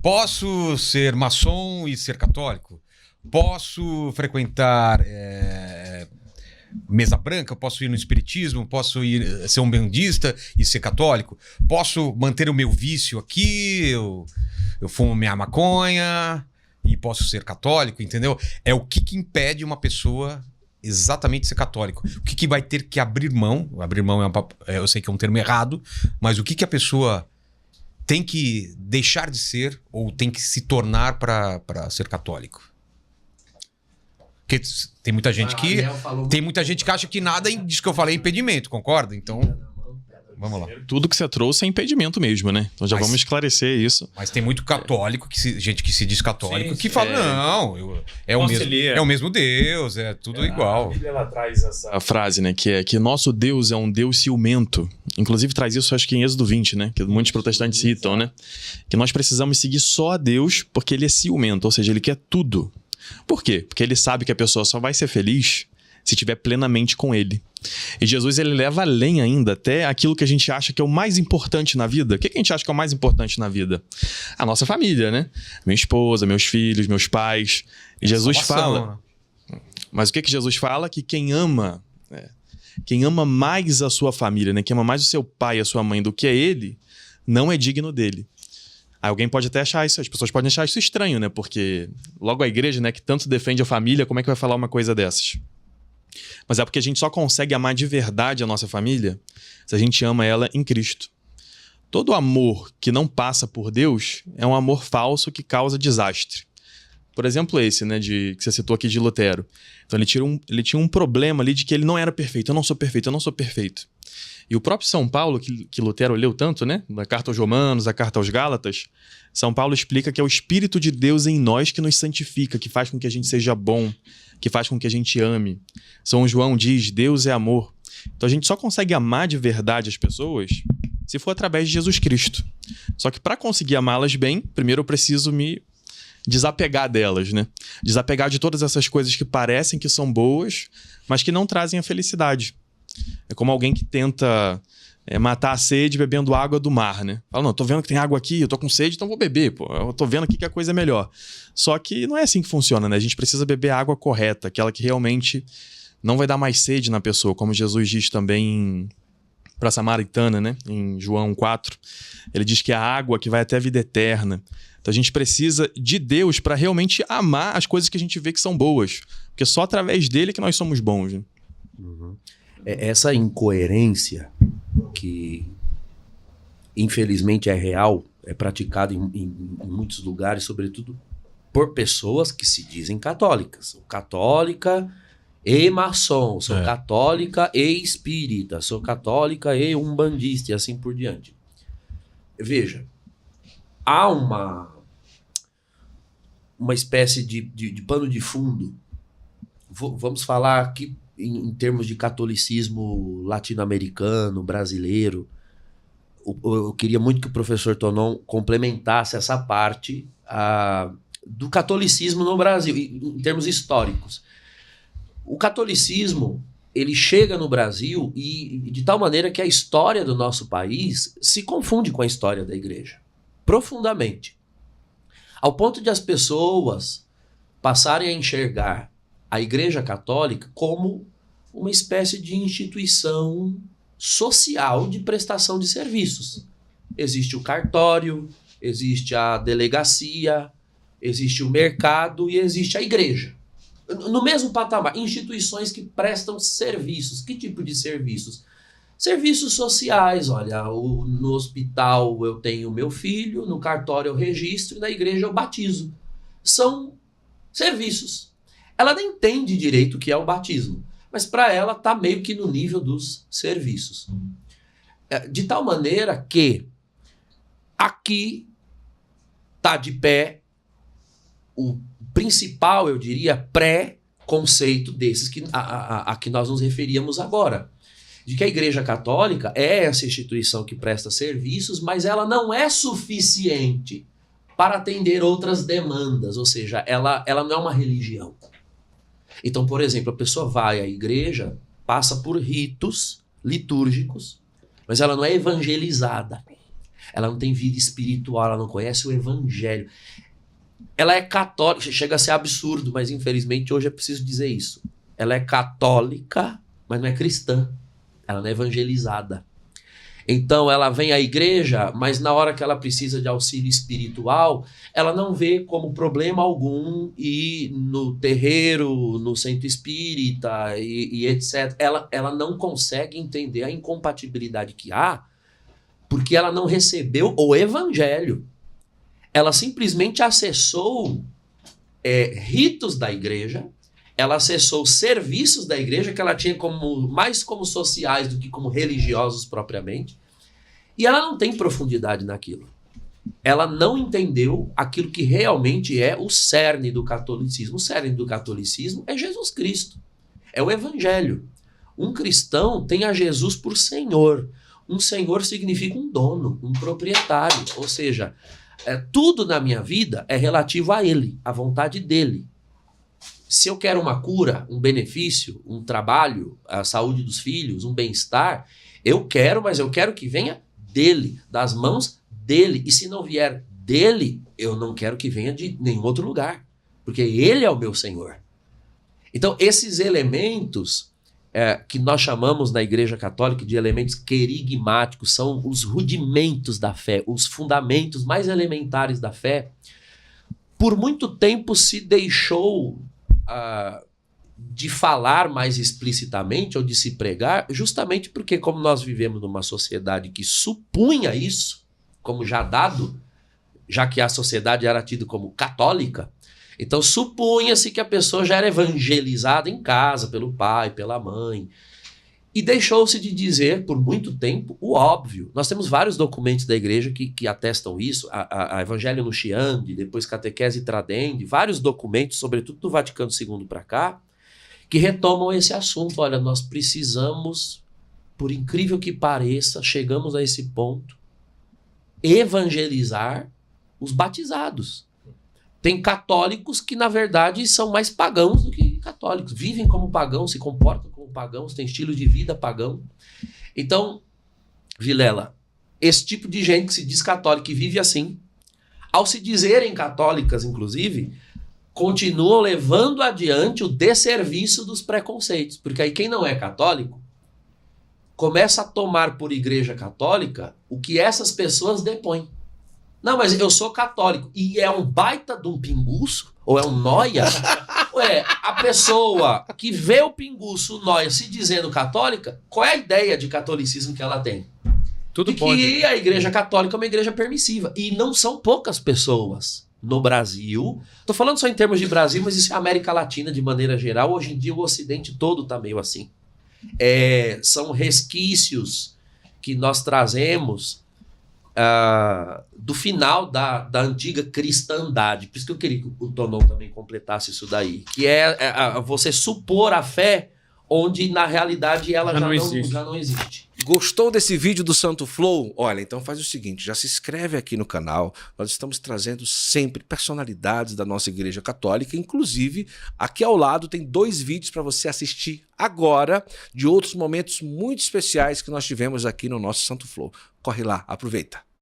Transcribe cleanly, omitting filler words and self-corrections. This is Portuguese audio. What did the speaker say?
Posso ser maçom e ser católico? Posso frequentar mesa branca? Posso ir no espiritismo? Posso ir ser um bandista e ser católico? Posso manter o meu vício aqui? Eu fumo minha maconha e posso ser católico, entendeu? É o que impede uma pessoa exatamente ser católico. O que vai ter que abrir mão? Abrir mão eu sei que é um termo errado, mas o que a pessoa tem que deixar de ser ou tem que se tornar para ser católico? Porque tem muita gente que acha que nada disso que eu falei é impedimento, concorda? Então, vamos lá. Tudo que você trouxe é impedimento mesmo, né? Então já vamos esclarecer isso. Mas tem muito católico, gente que se diz católico, que fala, não, é o mesmo Deus, é tudo igual. A Bíblia ela traz essa frase, né? Que é que nosso Deus é um Deus ciumento. Inclusive traz isso, acho que em Êxodo 20, né? Que muitos protestantes citam, né? Que nós precisamos seguir só a Deus porque ele é ciumento, ou seja, ele quer tudo. Por quê? Porque ele sabe que a pessoa só vai ser feliz se estiver plenamente com ele. E Jesus, ele leva além ainda, até aquilo que a gente acha que é o mais importante na vida. O que a gente acha que é o mais importante na vida? A nossa família, né? Minha esposa, meus filhos, meus pais. E Jesus fala... Mas o que Jesus fala? Que quem ama mais a sua família, né? Quem ama mais o seu pai e a sua mãe do que ele, não é digno dele. Aí alguém pode até achar isso, as pessoas podem achar isso estranho, né? Porque logo a igreja, né, que tanto defende a família, como é que vai falar uma coisa dessas? Mas é porque a gente só consegue amar de verdade a nossa família se a gente ama ela em Cristo. Todo amor que não passa por Deus é um amor falso que causa desastre. Por exemplo, esse, né, que você citou aqui de Lutero. Então ele tinha um problema ali de que ele não era perfeito. Eu não sou perfeito, eu não sou perfeito. E o próprio São Paulo, que Lutero leu tanto, né? Da carta aos Romanos, da carta aos Gálatas, São Paulo explica que é o Espírito de Deus em nós que nos santifica, que faz com que a gente seja bom, que faz com que a gente ame. São João diz, Deus é amor. Então a gente só consegue amar de verdade as pessoas se for através de Jesus Cristo. Só que para conseguir amá-las bem, primeiro eu preciso me desapegar delas, né? Desapegar de todas essas coisas que parecem que são boas, mas que não trazem a felicidade. É como alguém que tenta matar a sede bebendo água do mar, né? Fala, não, tô vendo que tem água aqui, eu tô com sede, então vou beber, pô. Eu tô vendo aqui que a coisa é melhor. Só que não é assim que funciona, né? A gente precisa beber a água correta, aquela que realmente não vai dar mais sede na pessoa, como Jesus diz também para a Samaritana, né? Em João 4. Ele diz que é a água que vai até a vida eterna. Então a gente precisa de Deus para realmente amar as coisas que a gente vê que são boas. Porque só através dele que nós somos bons, né? Uhum. Essa incoerência que infelizmente é real, é praticada em muitos lugares, sobretudo por pessoas que se dizem católicas. Sou católica e maçom, sou católica e espírita, sou católica e umbandista e assim por diante. Veja, há uma espécie de pano de fundo. Vamos falar aqui em termos de catolicismo latino-americano, brasileiro. Eu queria muito que o professor Tonon complementasse essa parte do catolicismo no Brasil, em termos históricos. O catolicismo, ele chega no Brasil e de tal maneira que a história do nosso país se confunde com a história da igreja, profundamente. Ao ponto de as pessoas passarem a enxergar a Igreja Católica como uma espécie de instituição social de prestação de serviços. Existe o cartório, existe a delegacia, existe o mercado e existe a igreja. No mesmo patamar, instituições que prestam serviços. Que tipo de serviços? Serviços sociais, olha, no hospital eu tenho meu filho, no cartório eu registro e na igreja eu batizo. São serviços. Ela nem entende direito o que é o batismo, mas para ela está meio que no nível dos serviços. De tal maneira que aqui está de pé o principal, eu diria, pré-conceito desses a que nós nos referíamos agora. De que a Igreja Católica é essa instituição que presta serviços, mas ela não é suficiente para atender outras demandas, ou seja, ela não é uma religião. Então, por exemplo, a pessoa vai à igreja, passa por ritos litúrgicos, mas ela não é evangelizada. Ela não tem vida espiritual, ela não conhece o evangelho. Ela é católica, chega a ser absurdo, mas infelizmente hoje é preciso dizer isso. Ela é católica, mas não é cristã. Ela não é evangelizada. Então ela vem à igreja, mas na hora que ela precisa de auxílio espiritual, ela não vê como problema algum ir no terreiro, no centro espírita e etc. Ela não consegue entender a incompatibilidade que há, porque ela não recebeu o evangelho. Ela simplesmente acessou ritos da igreja, ela acessou serviços da igreja que ela tinha mais como sociais do que como religiosos propriamente, e ela não tem profundidade naquilo. Ela não entendeu aquilo que realmente é o cerne do catolicismo. O cerne do catolicismo é Jesus Cristo, é o evangelho. Um cristão tem a Jesus por Senhor. Um senhor significa um dono, um proprietário, ou seja, tudo na minha vida é relativo a ele, à vontade dele. Se eu quero uma cura, um benefício, um trabalho, a saúde dos filhos, um bem-estar, eu quero, mas eu quero que venha dele, das mãos dele. E se não vier dele, eu não quero que venha de nenhum outro lugar, porque ele é o meu Senhor. Então, esses elementos que nós chamamos na Igreja Católica de elementos querigmáticos, são os rudimentos da fé, os fundamentos mais elementares da fé. Por muito tempo se deixou de falar mais explicitamente ou de se pregar, justamente porque, como nós vivemos numa sociedade que supunha isso, como já dado, já que a sociedade era tida como católica, então supunha-se que a pessoa já era evangelizada em casa, pelo pai, pela mãe, e deixou-se de dizer, por muito tempo, o óbvio. Nós temos vários documentos da igreja que atestam isso, a Evangelho Nunciandi, depois Catequese Tradendi, vários documentos, sobretudo do Vaticano II para cá, que retomam esse assunto. Olha, nós precisamos, por incrível que pareça, chegamos a esse ponto, evangelizar os batizados. Tem católicos que, na verdade, são mais pagãos do que católicos. Vivem como pagãos, se comportam como pagãos, têm estilo de vida pagão. Então, Vilela, esse tipo de gente que se diz católica e vive assim, ao se dizerem católicas, inclusive, continuam levando adiante o desserviço dos preconceitos. Porque aí quem não é católico começa a tomar por igreja católica o que essas pessoas depõem. Não, mas eu sou católico. E é um baita de um pinguço? Ou é um nóia? Ué, a pessoa que vê o pinguço, o nóia, se dizendo católica, qual é a ideia de catolicismo que ela tem? Tudo de pode. que a igreja católica é uma igreja permissiva. E não são poucas pessoas no Brasil. Estou falando só em termos de Brasil, mas isso é América Latina de maneira geral. Hoje em dia o Ocidente todo está meio assim. São resquícios que nós trazemos do final da antiga cristandade. Por isso que eu queria que o Tonon também completasse isso daí. Que é você supor a fé onde na realidade ela já não existe. Gostou desse vídeo do Santo Flow? Olha, então faz o seguinte, já se inscreve aqui no canal. Nós estamos trazendo sempre personalidades da nossa Igreja Católica. Inclusive, aqui ao lado tem 2 vídeos para você assistir agora de outros momentos muito especiais que nós tivemos aqui no nosso Santo Flow. Corre lá, aproveita.